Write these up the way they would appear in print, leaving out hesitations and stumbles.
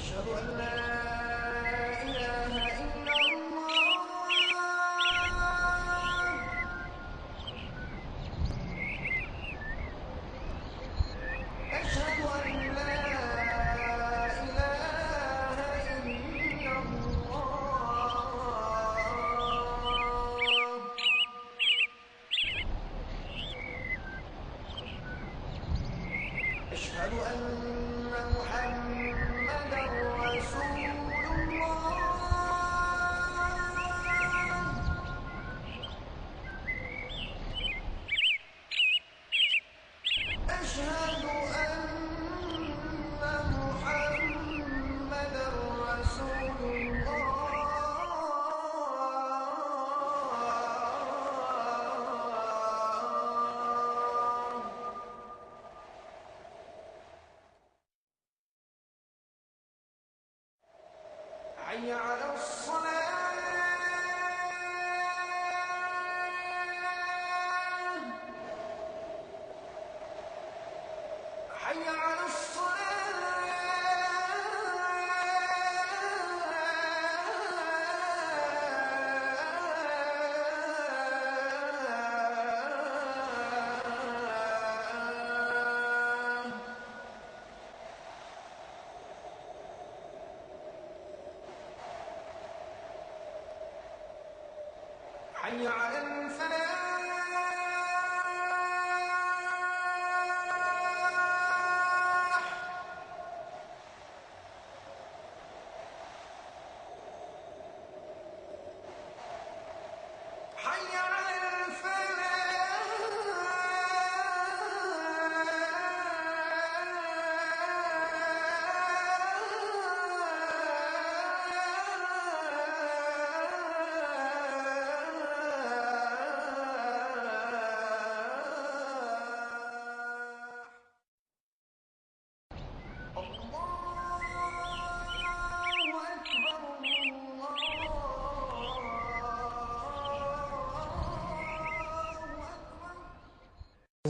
أشهد أن لا إله إلا الله أشهد أن لا إله إلا الله أشهد أن محمدا رسول الله أشهد أن محمدا رسول الله حي على الصلاة حي على الصلاة حي على الفلاح حي على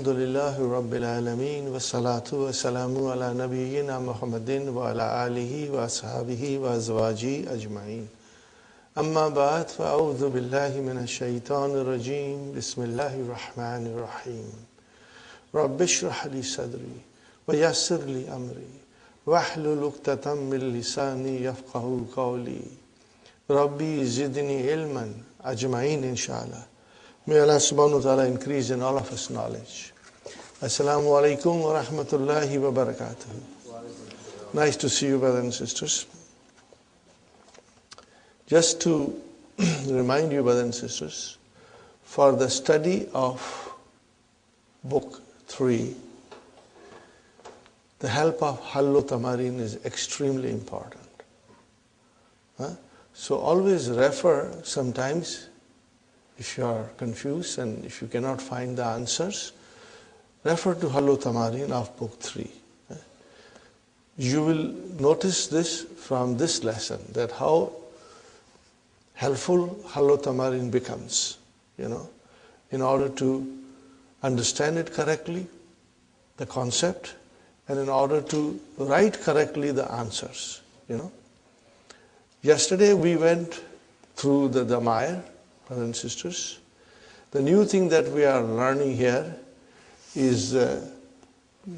Alhamdulillahi Rabbil Alameen wa salatu wa salamu ala nabiyyina Muhammadin wa ala alihi wa ashabihi wa azwaji ajma'in. Amma ba'd fa a'udhu billahi minash shaitanir rajim. Bismillahir rahmanir rahim. Rabbi shrah li sadri wa yassir li amri wahlul 'uqdatam min lisani yafqahu qawli. Rabbi zidni ilman ajma'in inshallah. May Allah subhanahu wa ta'ala increase in all of us knowledge. Assalamu alaikum wa rahmatullahi wa barakatuh. Nice to see you, brothers and sisters. Just to remind you, brothers and sisters, for the study of book 3, the help of Hallu Tamarin is extremely important. So always refer sometimes. If you are confused and if you cannot find the answers, refer to Hallu Tamarin of book 3. You will notice this from this lesson, that how helpful Hallu Tamarin becomes, in order to understand it correctly, the concept, and in order to write correctly the answers, Yesterday we went through the Damair, brothers and sisters. The new thing that we are learning here is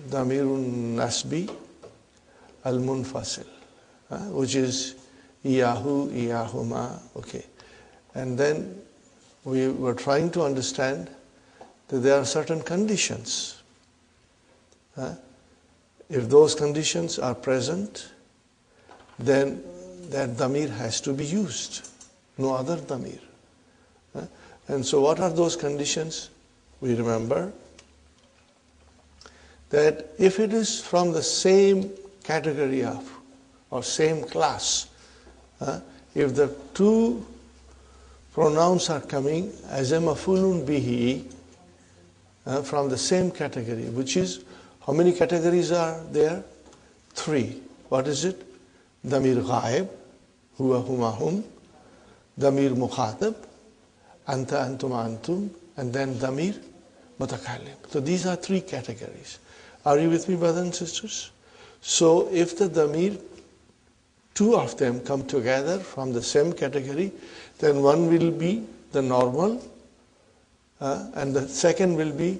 Damirun Nasbi Al-Munfasil, which is Iyahu, Iyahuma, okay. And then we were trying to understand that there are certain conditions. If those conditions are present, then that Damir has to be used, no other Damir. And so what are those conditions? We remember that if it is from the same category of or same class, if the two pronouns are coming as a mafulun bihi from the same category, which is, how many categories are there? 3. What is it? Damir ghaib, huwa huma hum, damir mukhatab, anta antuma antum, and then damir mutakallim. So these are 3 categories. Are you with me, brothers and sisters? So if the damir, 2 of them come together from the same category, then one will be the normal and the second will be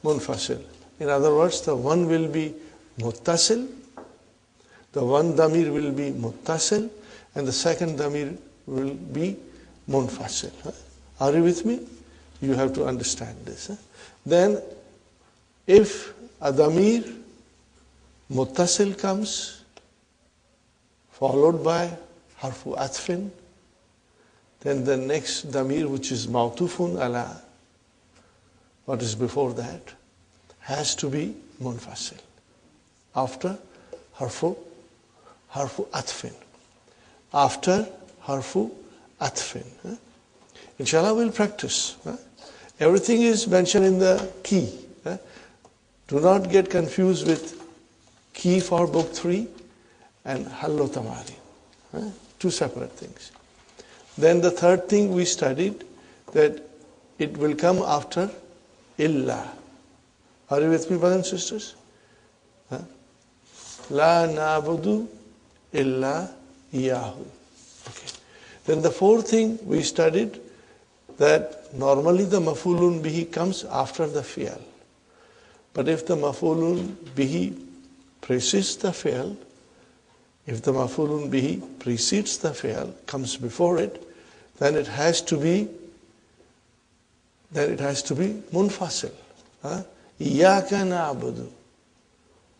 munfasil. In other words, the one will be muttasil, the one damir will be muttasil, and the second damir will be munfasil. Are you with me? You have to understand this. Then if a damir muttasil comes followed by harfu atfin, then the next damir, which is ma'tufun ala what is before that, has to be munfasil after harfu atfin. After harfu atfin. Inshallah, we'll practice. Everything is mentioned in the key. Do not get confused with key for book 3 and hallo tamari. 2 separate things. Then the third thing we studied, that it will come after illa. Are you with me, brothers and sisters? La na'budu illa iyahu. Okay. Then the fourth thing we studied, that normally the mafulun bihi comes after the fi'al. But if the mafulun bihi precedes the fi'al, if the mafulun bihi precedes the fi'al, comes before it, then it has to be munfasil. Iyaka na'budu.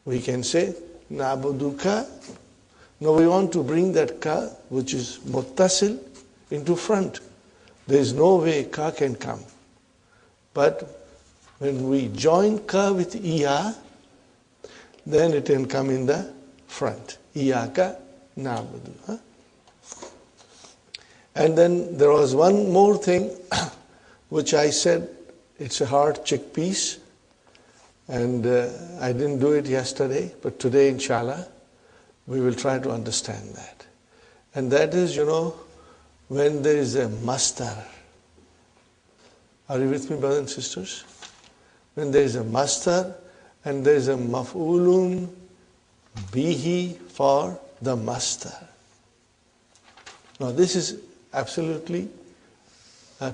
We can say na'buduka. Now we want to bring that ka, which is muttasil, into front. There is no way ka can come. But when we join ka with iya, then it can come in the front. Iyaka na'budu. And then there was one more thing which I said, it's a hard chickpeas, and I didn't do it yesterday, but today inshallah we will try to understand that. And that is, when there is a masdar. Are you with me, brothers and sisters? When there is a masdar and there is a maf'ulun bihi for the masdar. Now this is absolutely,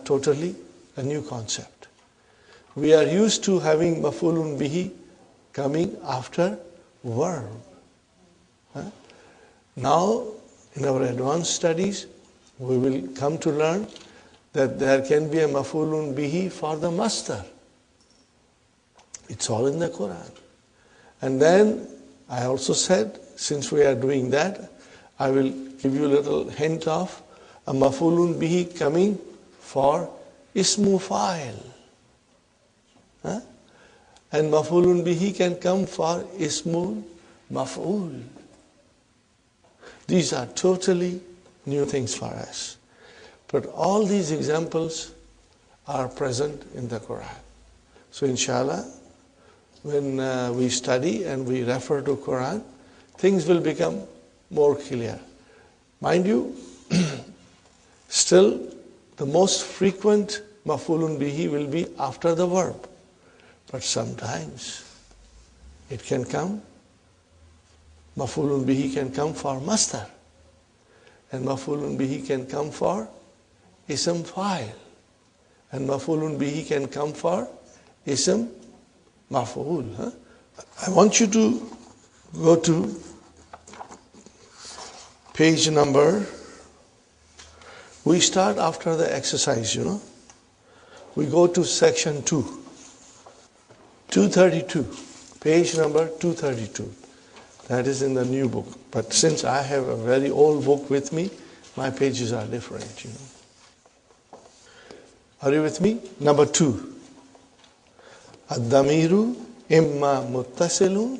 totally a new concept. We are used to having maf'ulun bihi coming after verb. Now, in our advanced studies, we will come to learn that there can be a maf'ulun bihi for the masdar. It's all in the Quran. And then I also said, since we are doing that, I will give you a little hint of a maf'ulun bihi coming for ismu fa'il. And maf'ulun bihi can come for ismul maf'ul. These are totally new things for us. But all these examples are present in the Quran. So inshallah, when we study and we refer to Quran, things will become more clear. Mind you, still the most frequent maf'ulun bihi will be after the verb. But sometimes it can come, maf'ulun bihi can come for masdar. And maf'ulun bihi can come for ism fa'il. And maf'ulun bihi can come for ism maf'ul. I want you to go to page number. We start after the exercise, We go to section 2. 232. Page number 232. That is in the new book. But since I have a very old book with me, my pages are different, Are you with me? Number 2. Ad-damiru imma muttasilun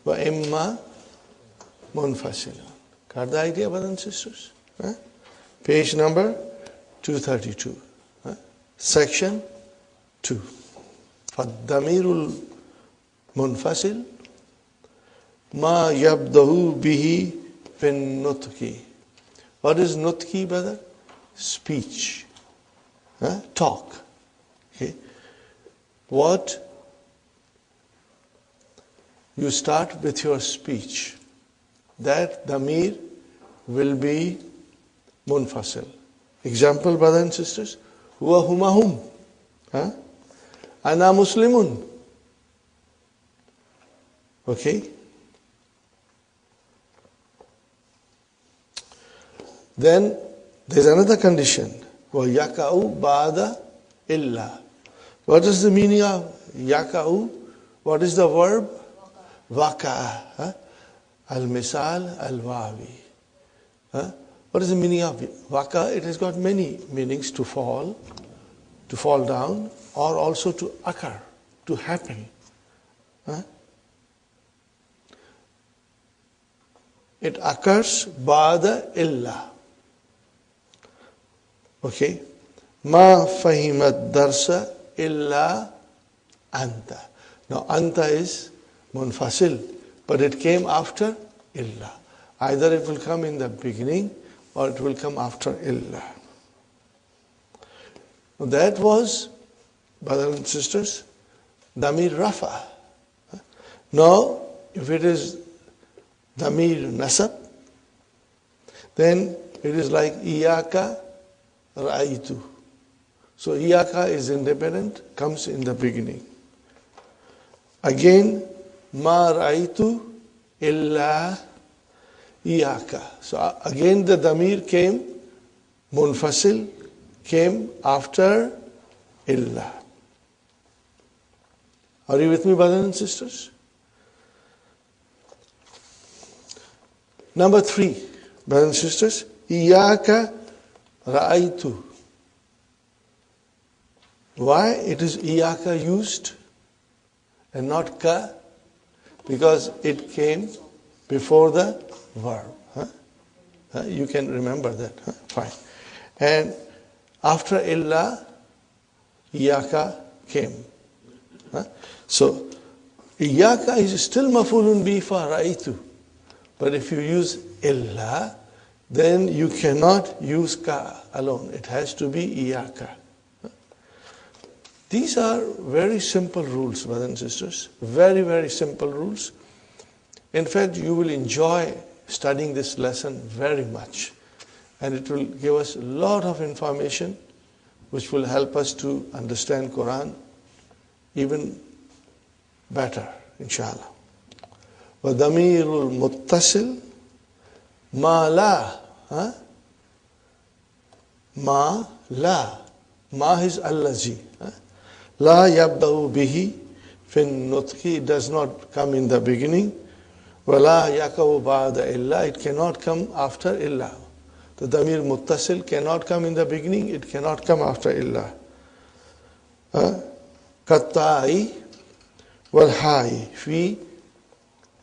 wa imma munfasilun. Got the idea, brothers and sisters? Page number 232. Section 2. فالضمير المنفصل ما يبدأ به في النطق. What is nutki, brother? Speech. Talk. Okay. What? You start with your speech. That damir will be munfasil. Example, brothers and sisters. Huwa huma hum. Ana muslimun. Okay. Then there's another condition. وَيَكَأُ بَعْدَ إِلَّا. What is the meaning of yaka'u? What is the verb? Waka'a. Al-misal al-wawi. What is the meaning of waka? It has got many meanings: to fall down, or also to occur, to happen. It occurs ba'da illa. Okay. Ma fahimat darsa illa anta. Now anta is munfasil, but it came after illa. Either it will come in the beginning or it will come after illa. Now that was, brothers and sisters, damir rafa. Now if it is damir nasab, then it is like iyaka ra'aytu. So iyaka is independent, comes in the beginning. Again, ma ra'aytu illa iyaka. So again the damir came, munfasil, came after illa. Are you with me, brothers and sisters? Number 3, brothers and sisters, iyaka ra'aytu. Why it is iyaka used and not ka? Because it came before the verb. You can remember that. Fine. And after illa, iyaka came. So iyaka is still mafulun bi for ra'aytu. But if you use illa, then you cannot use ka alone. It has to be iyaka. These are very simple rules, brothers and sisters. Very, very simple rules. In fact, you will enjoy studying this lesson very much. And it will give us a lot of information which will help us to understand Quran even better, inshallah. وَضَمِيرُ الْمُتَّصِلِ مَا لَا. Ma la. Ma is allazi. La yabda'u bihi fin nutqi. It does not come in the beginning. Wala yakaw ba'da illa. It cannot come after illa. The damir muttasil cannot come in the beginning. It cannot come after illa. Katta'i wal ha'i fi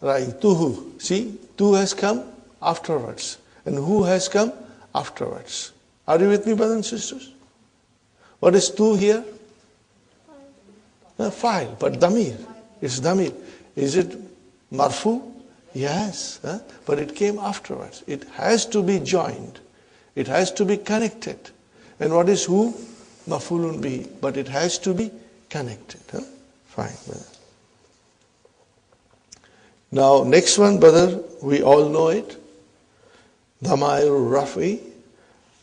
ra'ituhu. See, tu has come afterwards. And who has come afterwards. Are you with me, brothers and sisters? What is tu here? File, but damir. It's damir. Is it marfu? Yes. But it came afterwards. It has to be joined. It has to be connected. And what is who? Mafulun bihi. But it has to be connected. Fine, brother. Now, next one, brother, we all know it. Damair Rafi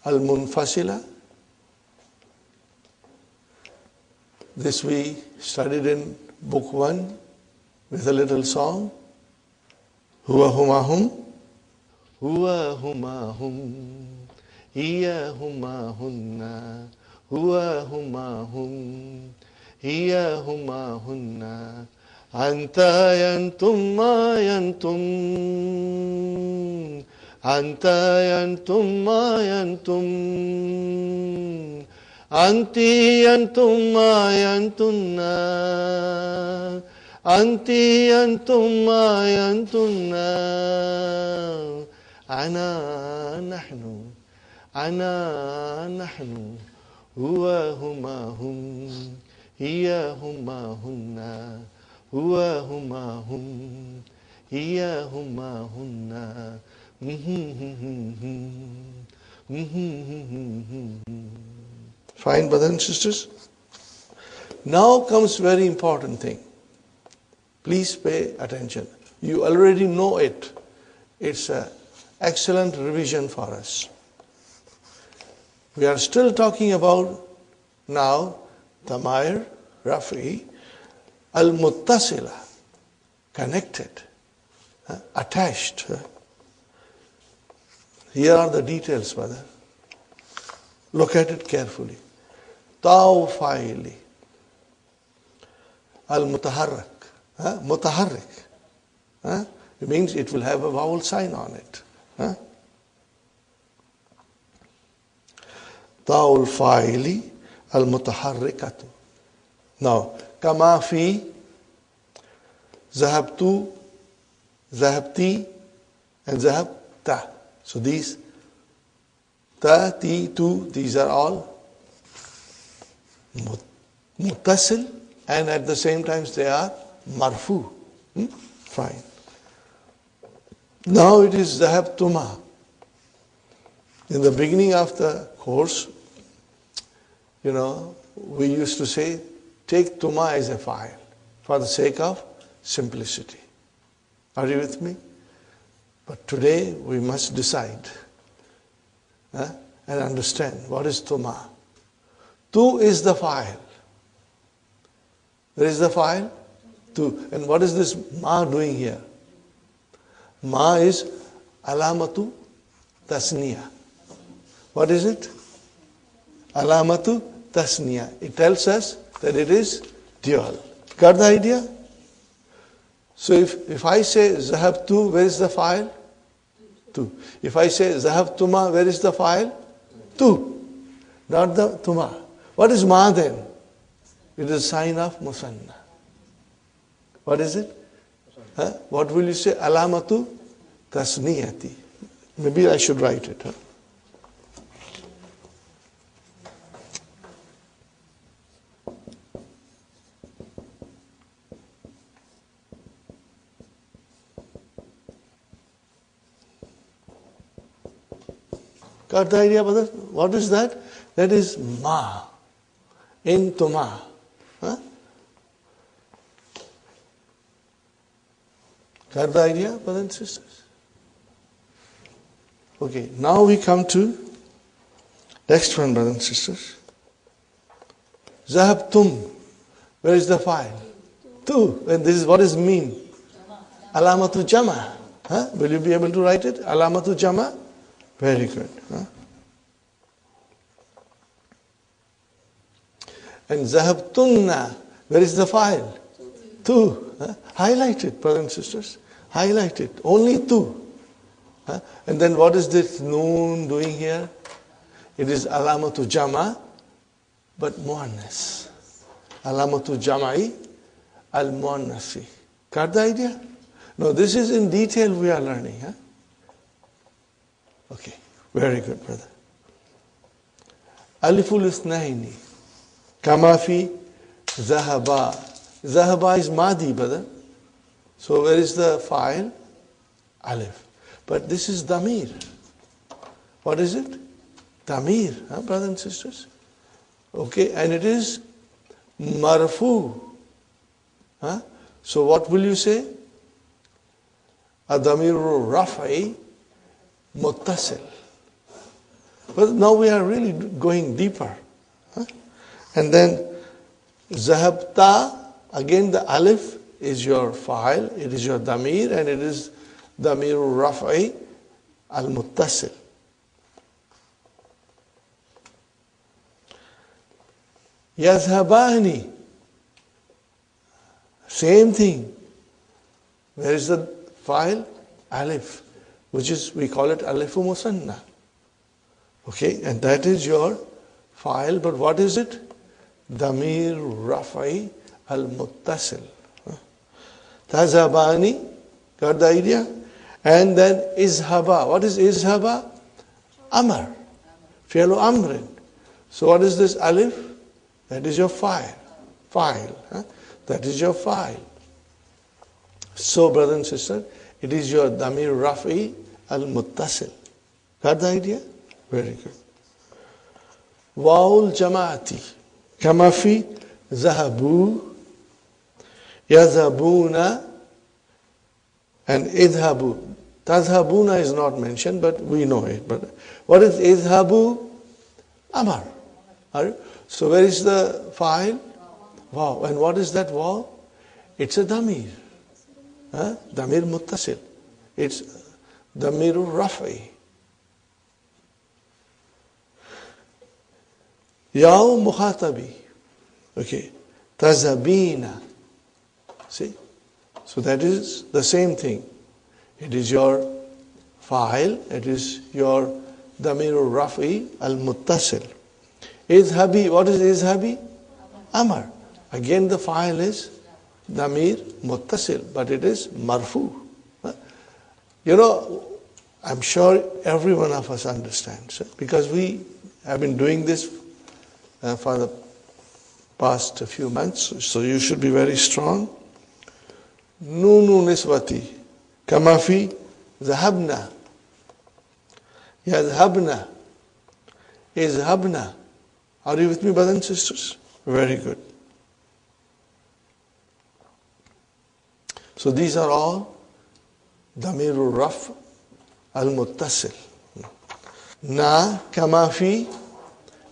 al-Munfasila. This we studied in book 1 with a little song. Huwa huma hum. Huwa huma hum. Hiya huma hunna. Huwa huma hum. Hiya huma hunna. Anta yantum ma yantum. Anta yantum ma yantum. Anti yantum ma yantunna. Anti yantum ma yantunna. Ana nahnu. Ana nahnu, huwa huma hum, hiya huma hunna, huwa huma hum, hiya huma hunna. Fine, brothers and sisters. Now comes very important thing. Please pay attention. You already know it. It's an excellent revision for us. We are still talking about now Damair, Rafi, Al-Muttasila, connected, attached. Here are the details, brother. Look at it carefully. Tawfaili, Al-Mutaharrak, Mutaharrik. It means it will have a vowel sign on it. Ta'ul fa'ili al-mutaharrikatu. Now, kama fi, zahabtu, zahabti, and zahabta. So these ta, ti, tu, these are all muttasil, and at the same time they are marfu. Fine. Now it is zahabtuma. In the beginning of the course, we used to say, take tuma as a file for the sake of simplicity. Are you with me? But today we must decide and understand what is tuma. Tu is the file. Where is the file? Tu. And what is this ma doing here? Ma is alamatu tasniya. What is it? Alamatu tasniya. It tells us that it is dual. Got the idea? So if I say zahabtu, where is the file? Tu. If I say zahabtuma, where is the file? Tu. Not the tuma. What is ma then? It is a sign of musanna. What is it? What will you say? Alamatu tasniyati. Maybe I should write it. Got the idea, brother? What is that? That is ma. In tuma. Got the idea, brothers and sisters? Okay, now we come to next one, brothers and sisters. Zahabtum. Where is the file? Tu. And this is what does it mean? Alamatu jama. Will you be able to write it? Alamatu jama? Very good. And zahabtunna. Where is the file? Tu. Highlight it, brothers and sisters. Highlight it. Only tu. And then what is this noon doing here? It is alamatu jama, but muannas. Alamatu jama'i al-muannasi. Got the idea? No, this is in detail we are learning. Okay, very good, brother. Aliful isnaini. Kama fi zahaba. Zahaba is madi, brother. So where is the file? Alif. But this is damir. What is it? Damir, brothers and sisters. Okay, and it is marfu. So what will you say? Adamiru raf'i muttasil. But now we are really going deeper. And then zahabta, again the alif is your fa'il, it is your damir, and it is damiru raf'i al-muttasil. Yazhabani, same thing. Where is the fa'il? Alif, which is, we call it alifu musanna. Okay, and that is your fa'il, but what is it? Damir raf'i al-muttasil. Tazhabani, got the idea? And then izhaba. What is izhaba? Amar. Fi'lu amrin. So what is this alif? That is your file. That is your file. So, brother and sister, it is your damir rafi al-muttasil. Got the idea? Very good. Wa'ul jama'ati. Kama fi zahabu, yazhabuna, and idhabu. Tazhabuna is not mentioned, but we know it. But what is idhabu? Amar. So where is the file? Wow. And what is that wow? It's a damir. Damir muttasil. It's damirul rafi. Yaw mukhatabi. Okay. Tazabina. See? So that is the same thing. It is your file. It is your damirul rafi al-muttasil. Izhabi. What is izhabi? Amar. Again the file is damir muttasil, but it is marfu. You know, I'm sure every one of us understands, because we have been doing this for the past few months, so you should be very strong. Nunu niswati kama fi zahabna, yazhabna, izhabna. Are you with me, brothers and sisters? Very good. So these are all damirul raf al-muttasil. Na kama fi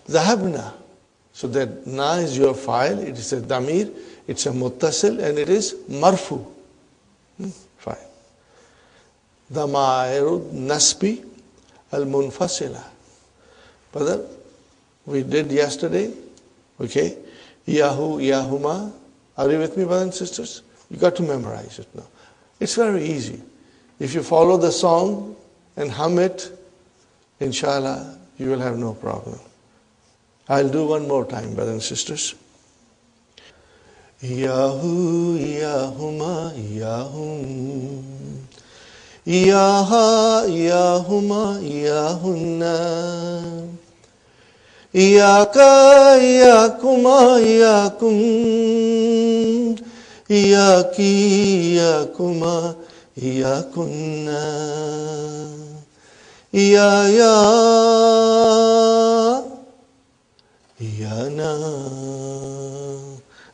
zahabna. So that na is your file, it is a damir, it's a muttasil, and it is marfu. Fine. Damairu nasbi al-munfasila. Brother, we did yesterday, okay? Yahu, yahuma. Are you with me, brothers and sisters? You got to memorize it now. It's very easy. If you follow the song and hum it, inshallah, you will have no problem. I'll do one more time, brothers and sisters. Yahu, yahuma, yahum. Yaha, yahuma, yahunna. Iyaka, iyakuma, iyakum. Iyaki, iyakuma, iyakunna. Iyaya, iyana.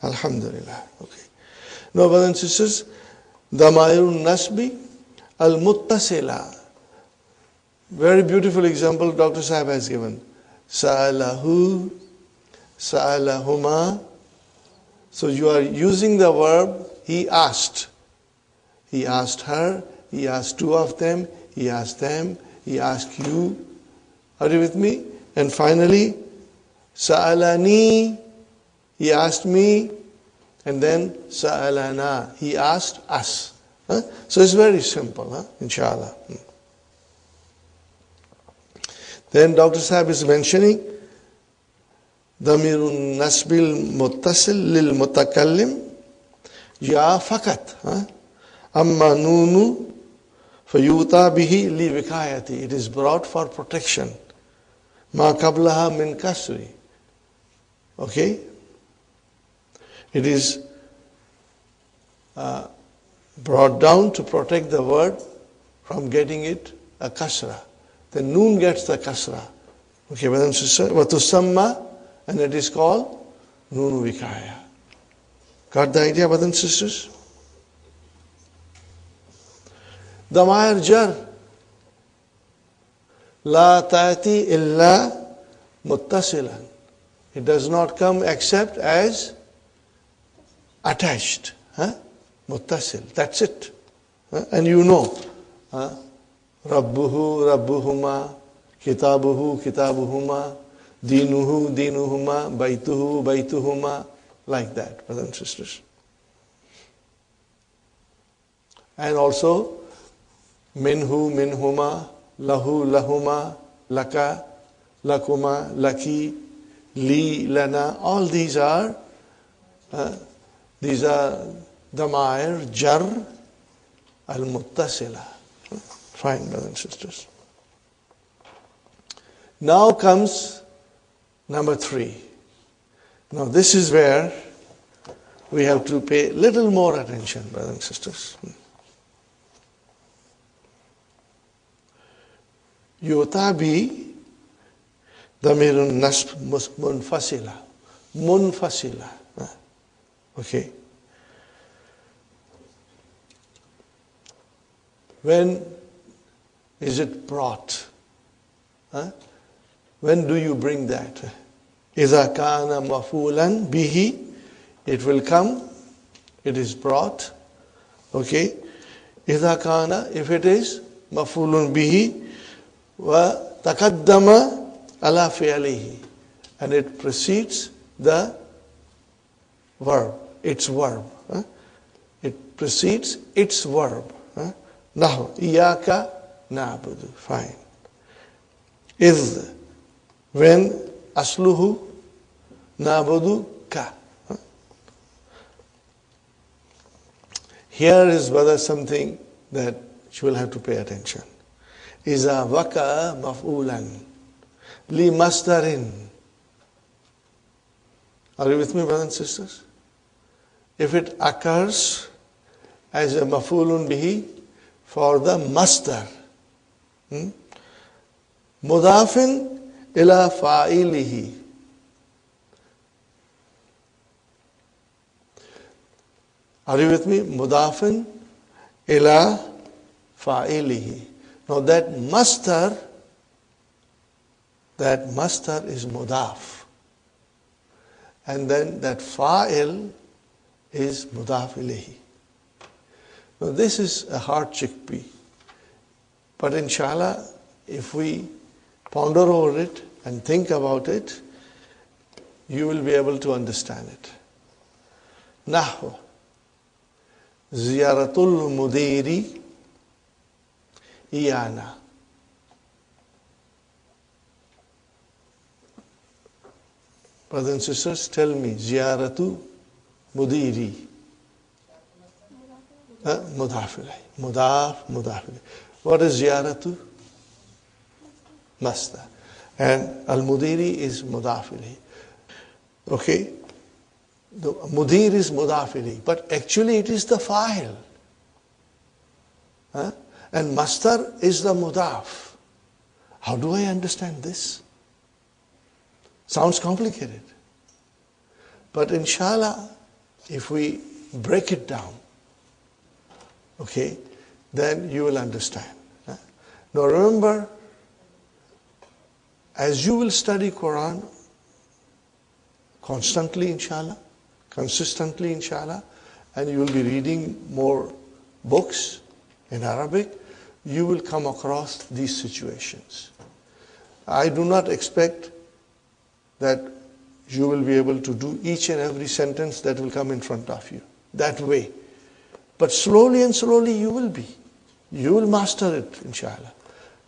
Alhamdulillah. Okay. Now, brothers and sisters, Damairun Nasbi al-Muttasila. Very beautiful example Dr. Sahib has given. Sa'alahu, sa'alahuma. So you are using the verb he asked. He asked her, he asked two of them, he asked them, he asked you. Are you with me? And finally, sa'alani, he asked me, and then sa'alana, he asked us. So it's very simple, inshallah. Then Dr. Sahib is mentioning Damirun Nasbil Muttasil Lil Mutakallim Ya Fakat Amma Nunu Fayuta Bihi Li Vikayati. It is brought for protection. Ma Kablaha Min Kasri. Okay? It is brought down to protect the word from getting it a kasra. The noon gets the kasra. Okay, brothers and sisters. Watusamma, and it is called Nunu Vikaya. Got the idea, brothers and sisters? Damair jar. La ta'ati illa muttasilan. It does not come except as attached. Muttasil. That's it. And you know. Rabbuhu, Rabbuhuma, Kitabuhu, Kitabuhuma, Dinuhu, Dinuhuma, Baituhu, Baituhuma, like that, brothers and sisters. And also, Minhu, Minhuma, Lahu, Lahuma, Laka, Lakuma, Laki, Li, Lana, all these are Damair, Jar, Al-Muttasila. Fine, brothers and sisters. Now comes number 3. Now this is where we have to pay little more attention, brothers and sisters. Yutabi damirun nasb munfasila. Munfasila. Okay. When is it brought? When do you bring that? إِذَا كَانَ مَفُولًا بِهِ, it will come, it is brought. Okay. إِذَا كَانَ, if it is مَفُولٌ بِهِ وَتَقَدَّمَ عَلَى فِعْلِهِ, and it precedes the verb, its verb. It precedes its verb. Now, إِيَّاكَ نَعْبُدُ. Fine. إِذْ, when asluhu nabudu ka. Here is whether something that you will have to pay attention. Iza waka maf'ulan li masdarin. Are you with me, brothers and sisters? If it occurs as a maf'ulun bihi for the masdar, mudafin ila fa'ilihi. Are you with me? Mudafin ila fa'ilihi. Now that masdar is mudaf. And then that fa'il is mudaf ilayhi. Now this is a hard chickpea. But inshallah, if we ponder over it and think about it, you will be able to understand it. Nahwa. Ziyaratul mudiri iyana. Brothers and sisters, tell me, ziyaratu mudiri. Mudaf ilayh. Mudaf. What is ziyaratu? Masdar. And al-mudiri is mudaf ilayh. Okay? The mudir is mudaf ilayh, but actually it is the fa'il. And masdar is the mudaf. How do I understand this? Sounds complicated. But inshallah, if we break it down, okay, then you will understand. Now remember, as you will study Quran constantly, inshallah, consistently, inshallah, and you will be reading more books in Arabic, you will come across these situations. I do not expect that you will be able to do each and every sentence that will come in front of you that way. But slowly and slowly you will be. You will master it, inshallah.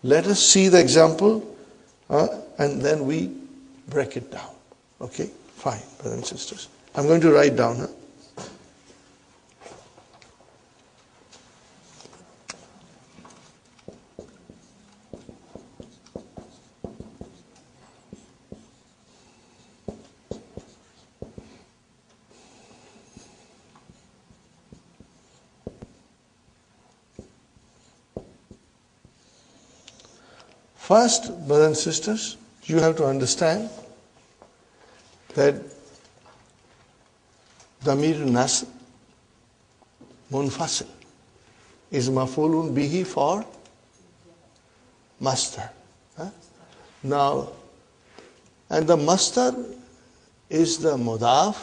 Let us see the example and then we break it down. Okay? Fine, brothers and sisters. I'm going to write down. First, brothers and sisters, you have to understand that damir nasb munfasil is maf'ulun bihi for masdar. Now, and the masdar is the mudaf,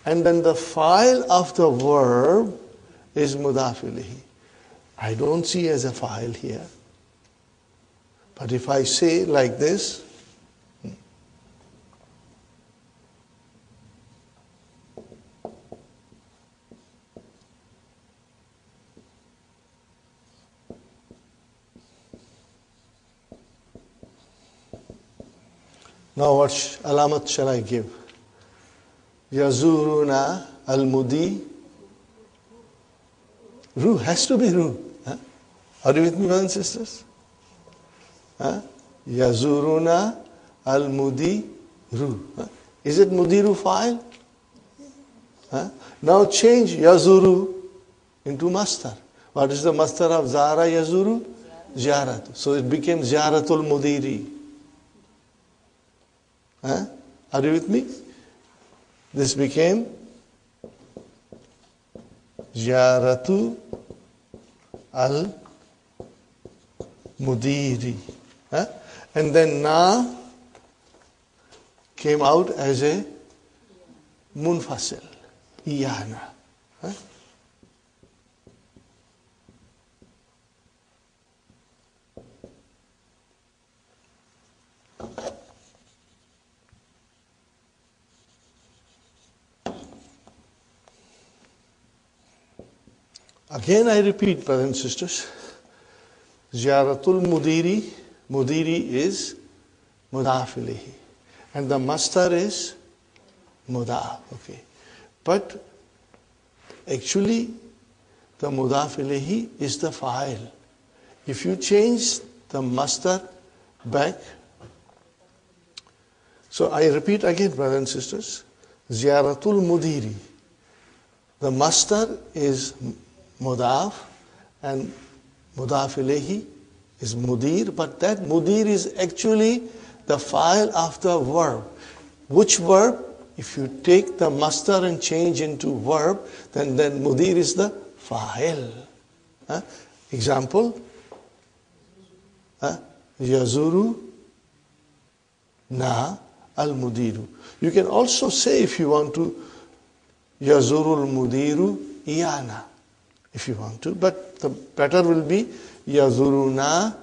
and then the fa'il of the verb is mudaf ilayhi. I don't see as a fa'il here. But if I say like this, now what alamat shall I give? Yazuruna al-mudi. Ru has to be ru. Are you with me, brothers and sisters? Yazuruna al-mudiru. Is it mudiru fa'il? Now change yazuru into mastar. What is the mastar of zara yazuru? Ziyarat. So it became ziyaratul mudiri. Are you with me? This became ziyaratu al mudiri. And then na came out as a munfasil. Iyana. Again I repeat, brothers and sisters, Ziyaratul Mudiri, Mudiri is Mudaf ilayhi. And the mastar is Mudaf, okay. But actually the Mudaf ilayhi is the fa'il. If you change the mastar back, so I repeat again, brothers and sisters, Ziyaratul Mudiri. The mastar is Mudaf and Mudaf ilayhi is Mudir, but that Mudir is actually the fa'il of the verb. Which verb? If you take the mastar and change into verb, then Mudir is the fa'il. Example, Yazuru na al-mudiru. You can also say, if you want to, Yazuru al-mudiru iyana, if you want to, but the better will be Yazuruna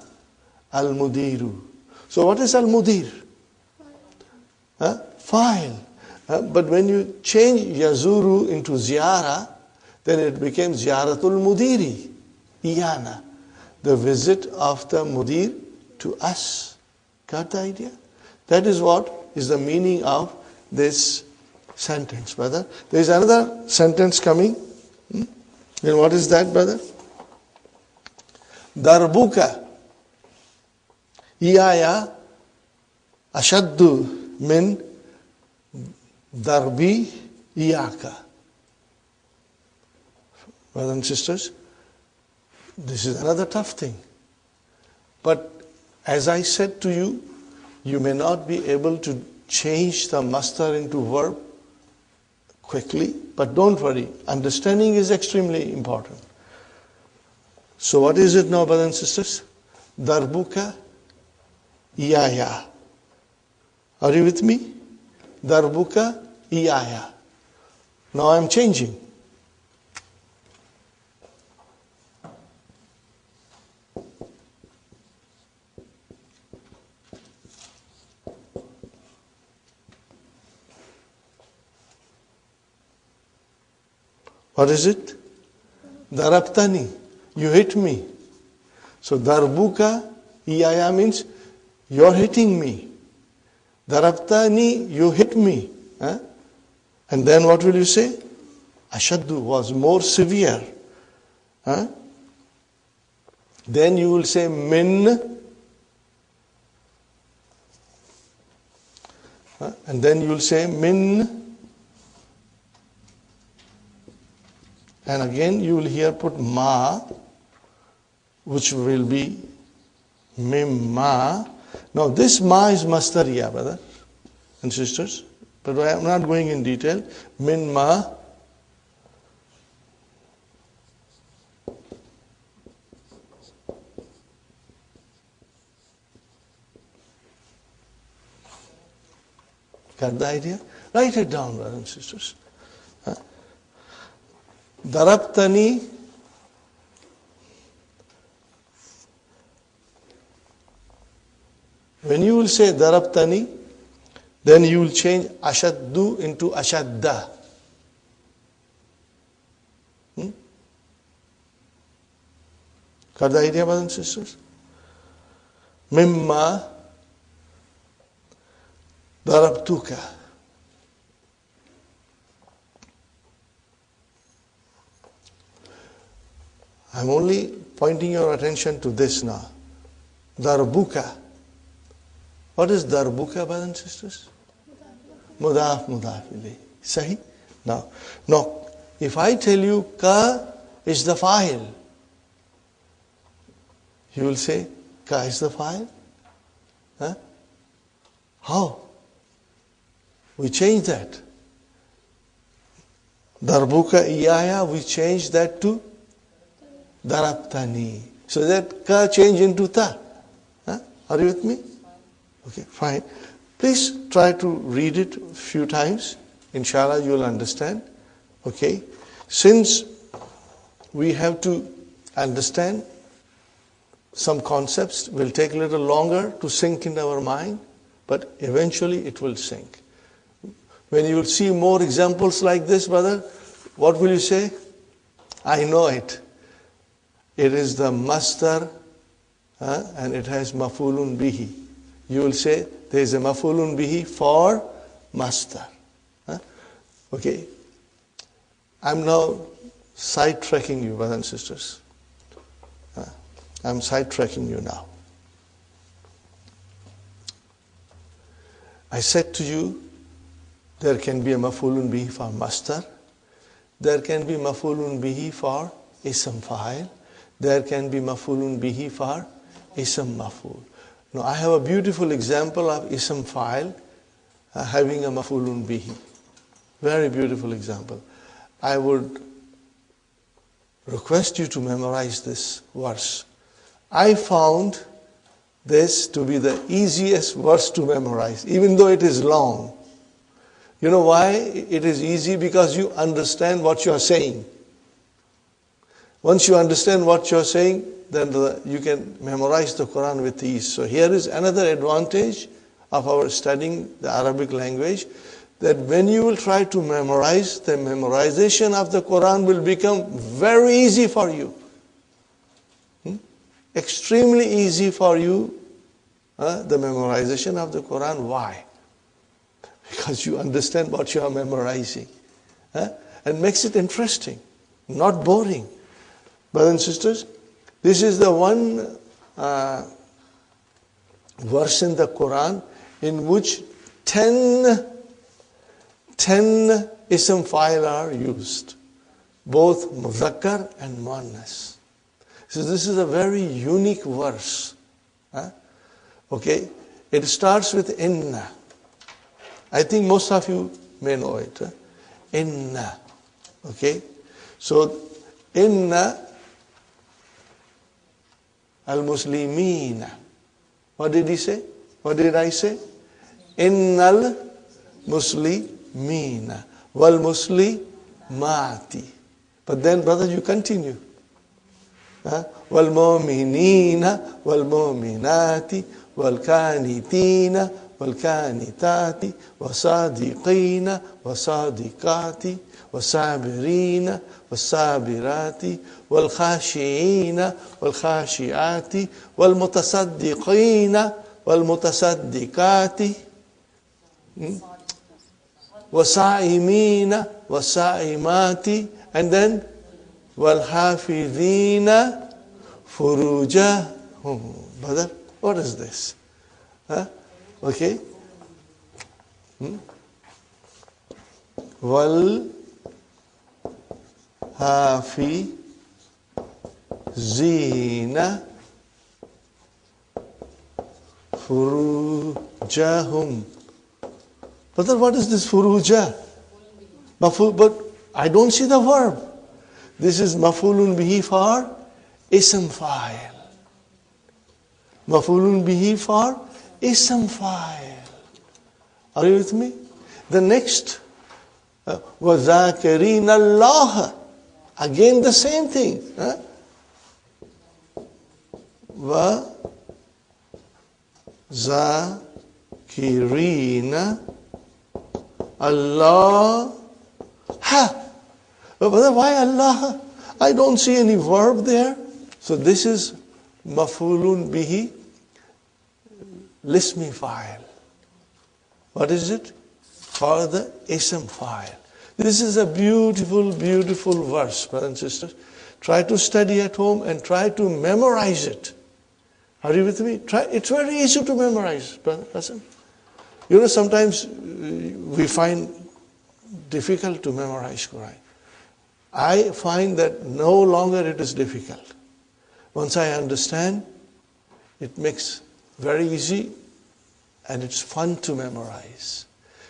al-mudiru. So what is al-mudir? Fa'il. But when you change Yazuru into Ziyara, then it became Ziyaratul Mudiri, Iyana, the visit of the Mudir to us. Got the idea? That is what is the meaning of this sentence, brother. There is another sentence coming. And what is that, brother? Darbuka iyaya ashaddu min darbi iyaka. Brothers and sisters, this is another tough thing. But as I said to you, you may not be able to change the mastar into verb quickly, but don't worry, understanding is extremely important. So what is it now, brothers and sisters? Darbuka iyaya. Are you with me? Darbuka iyaya. Now I am changing. What is it? Darabtani. You hit me. So darbuka iyaya means you're hitting me. Darabtani, you hit me. And then what will you say? Ashaddu was more severe. Then you will say min. And then you will say min. And again you will here put ma, which will be mimma. Now this ma is masdariya, brother and sisters, but I am not going in detail. Min ma. Got the idea? Write it down, brothers and sisters. Darabtani when you will say darabtani, then you will change ashaddu into ashadda. Got the idea, brothers and sisters? Mimma darabtuka. I'm only pointing your attention to this now. Darbuka. What is darbuka, brothers and sisters? Mudaf, mudaf ilayhi. Sahi? Now, if I tell you ka is the fa'il, you will say ka is the fa'il? Huh? How? We change that. Darbuka iyaya, we change that to darabtani. So that ka change into ta. Huh? Are you with me? Okay, fine. Please try to read it a few times. Inshallah, you will understand. Okay? Since we have to understand some concepts, will take a little longer to sink in our mind, but eventually it will sink. When you will see more examples like this, brother, what will you say? I know it. It is the masdar, and it has mafulun bihi. You will say there is a mafulun bihi for masdar. Okay. I'm now sidetracking you, brothers and sisters. I'm sidetracking you now. I said to you, there can be a mafulun bihi for masdar. There can be mafulun bihi for ism fa'il. There can be mafulun bihi for ism maful. Now I have a beautiful example of ism fa'il having a mafulun bihi. Very beautiful example. I would request you to memorize this verse. I found this to be the easiest verse to memorize, even though it is long. You know why it is easy? Because you understand what you are saying. Once you understand what you are saying, then you can memorize the Quran with ease. So here is another advantage of our studying the Arabic language, that when you will try to memorize, the memorization of the Quran will become very easy for you. Extremely easy for you, the memorization of the Quran. Why? Because you understand what you are memorizing. And makes it interesting, not boring. Brothers and sisters, this is the one verse in the Quran in which 10 ism fa'il are used, both muzakkar and muannas. So this is a very unique verse. Okay, it starts with inna. I think most of you may know it. Inna. Okay, so inna al-muslimina. What did he say? What did I say? Innal muslimina wal muslimati. But then, brother, you continue. Wal mu'minina wal mu'minati wal kanitina wal kanitati wasadiqina wasadiqati wasabirina wasabirati wal khashiina wal khashiati wal mutasaddiqina wal mutasaddiqati wasaimina wasaimati, and then wal hafidhina furujahum. Brother, what is this? Okay. Wal hafizina furujahum. Brother, what is this furuja? But I don't see the verb. This is mafulun bihi for ism fa'il. Mafulun bihi for ism fa'il. Are you with me? The next, وَذَاكِرِينَ اللَّهَ. Again the same thing. وَذَاكِرِينَ Allah. But why Allah? I don't see any verb there. So this is mafulun bihi lismi fa'il. What is it? For the ism fa'il. This is a beautiful, beautiful verse, brothers and sisters. Try to study at home and try to memorize it. Are you with me? Try. It's very easy to memorize, brother Hassan. You know, sometimes we find difficult to memorize Quran. I find that no longer it is difficult. Once I understand, it makes very easy and it's fun to memorize.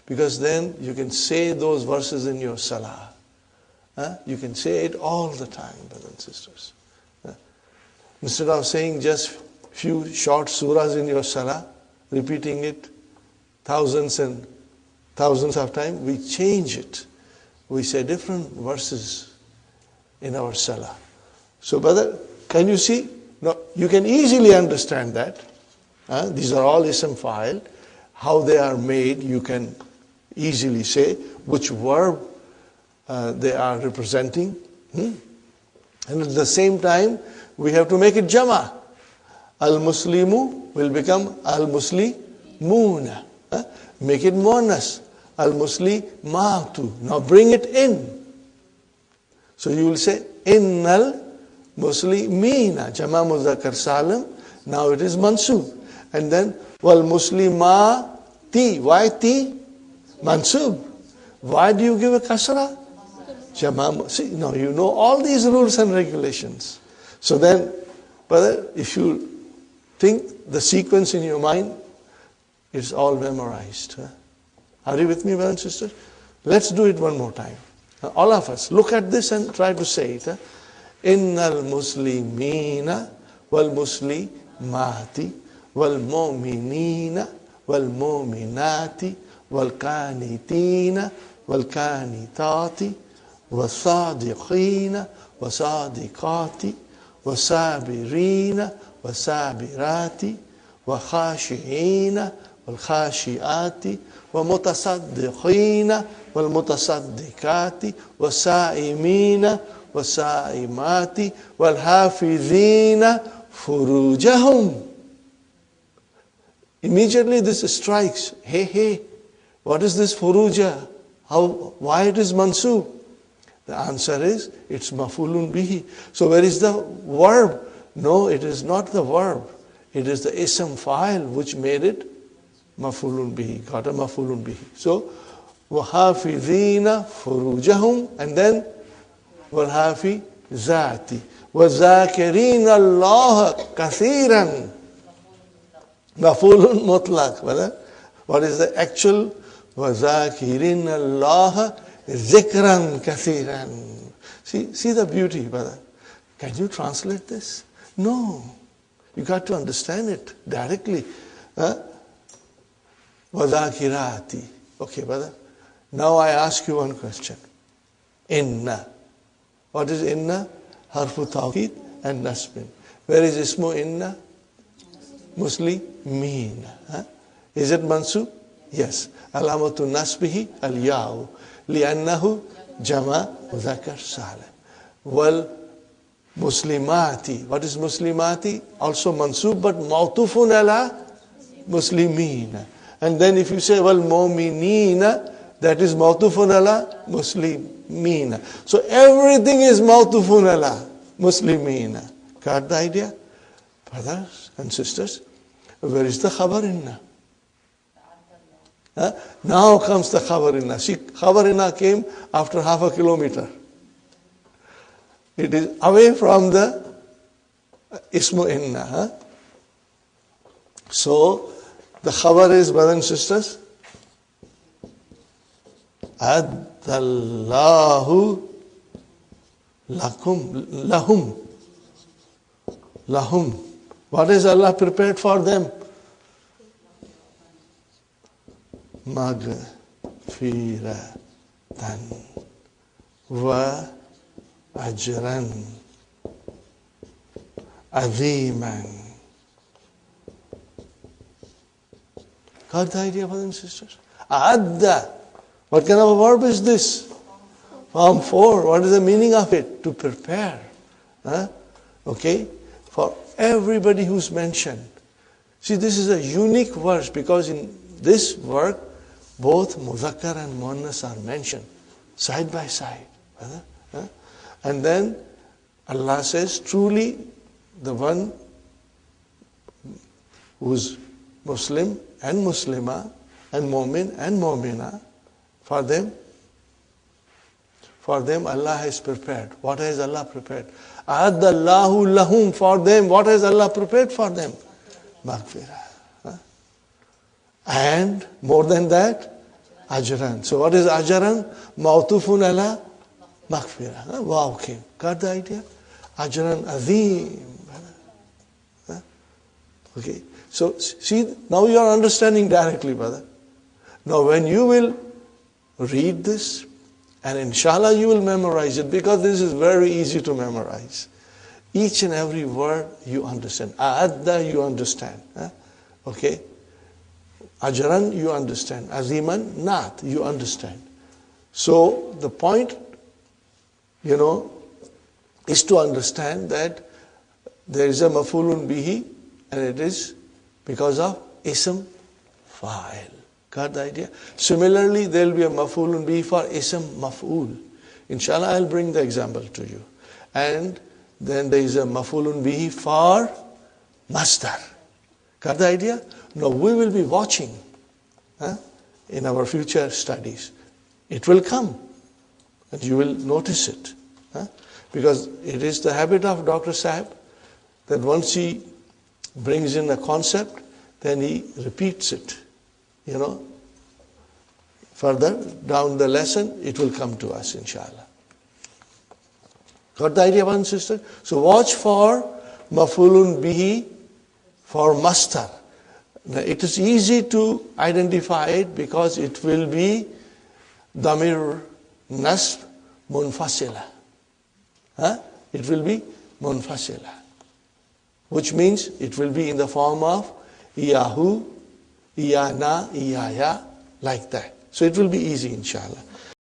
Because then you can say those verses in your salah. You can say it all the time, brothers and sisters. Instead of saying just few short surahs in your salah, repeating it thousands and thousands of times, we change it. We say different verses in our salah. So, brother, can you see? No, you can easily understand that. These are all ism fa'il. How they are made, you can easily say which verb they are representing. And at the same time, we have to make it jama. Al-Muslimu will become Al-Muslimuna. Make it muannas. Al-Muslimatu. Now bring it in. So you will say, Innal Muslimina. Jama Muzakkar Salim. Now it is mansub. And then, Wal Muslimati. Why ti? Mansub. Why do you give a kasra? Jama. See, now you know all these rules and regulations. So then, brother, if you think the sequence in your mind, it's all memorized. Are you with me, brothers and sisters? Let's do it one more time. All of us, look at this and try to say it. Innal Muslimina wal Muslimati wal Mu'minina wal Mu'minati wal Qanitina wal Qanitati wal Sadiqina wal Sadiqati wal Sabirina wal Sabirati wal Khashi'ina wal Khashi'ati ومتصدقين والمتصدقات والصائمين والصائمات والحافظين فروجهم. Immediately this strikes. Hey, what is this furuja? Why it is mansub? The answer is, it's mafulun bihi. So where is the verb? No, it is not the verb. It is the ism fa'il which made it mafulun bihi, got a mafulun bihi. So, وَحَافِظِينَ فُرُوجَهُمْ and then وَالْحَافِظَاتِ وَذَاكِرِينَ اللَّهَ كَثِيرًا mafulun mutlaq. What is the actual? وَذَاكِرِينَ اللَّهَ ذِكْرًا كَثِيرًا. See the beauty, brother. Can you translate this? No. You got to understand it directly. وَذَاكِرَاتِ. Okay, brother. Now I ask you one question. Inna. What is inna? Harfu tawqid and nasbin. Where is ismu inna? Muslimeen. Is it mansub? Yes. Alamatu nasbihi al-ya'u. Li'annahu jama mudhakkar salim. Wal muslimati. What is muslimati? Also mansub, but mawtufun ala muslimeen. And then if you say, wal mu'minina, that is mawtufun ala muslimina. So everything is mawtufun ala muslimina. Got the idea? Brothers and sisters, where is the khabar inna? Now comes the khabar inna. See, khabar inna came after half a kilometer. It is away from the ismu inna. So, the khabar is, brothers and sisters, Addallahu lahum. What is Allah prepared for them? Maghfiratan wa ajran aziman. Got the idea, brothers and sisters? Adda. What kind of a verb is this? Form 4. What is the meaning of it? To prepare. Okay? For everybody who's mentioned. See, this is a unique verse because in this work, both Muzakkar and Muannas are mentioned side by side. And then Allah says, truly the one who's Muslim and Muslima and Mu'min and Mu'mina, for them Allah has prepared. What has Allah prepared? A'addallahu lahum, for them. What has Allah prepared for them? Maghfirah. And more than that, ajran. So what is ajran? Ma'tufun ala maghfirah. Wow, okay. Got the idea? Ajran azim. Okay. So see, now you are understanding directly, brother. Now when you will read this, and inshallah you will memorize it, because this is very easy to memorize. Each and every word you understand. A'adda you understand. Okay. Ajran you understand. Aziman not you understand. So the point, is to understand that there is a maf'ulun bihi, and it is because of ism fa'il. Got the idea? Similarly, there will be a maf'ulun bihi for ism maf'ul. Inshallah, I'll bring the example to you. And then there is a maf'ulun bihi for masdar. Got the idea? Now we will be watching in our future studies. It will come and you will notice it. Because it is the habit of Dr. Sahib that once he brings in a concept, then he repeats it. Further down the lesson, it will come to us, inshallah. Got the idea, one sister? So watch for maf'ulun bihi for masdar. Now it is easy to identify it because it will be damir nasb munfasila. It will be munfasila, which means it will be in the form of iyahu, iyana, iyaya, like that. So it will be easy, inshallah.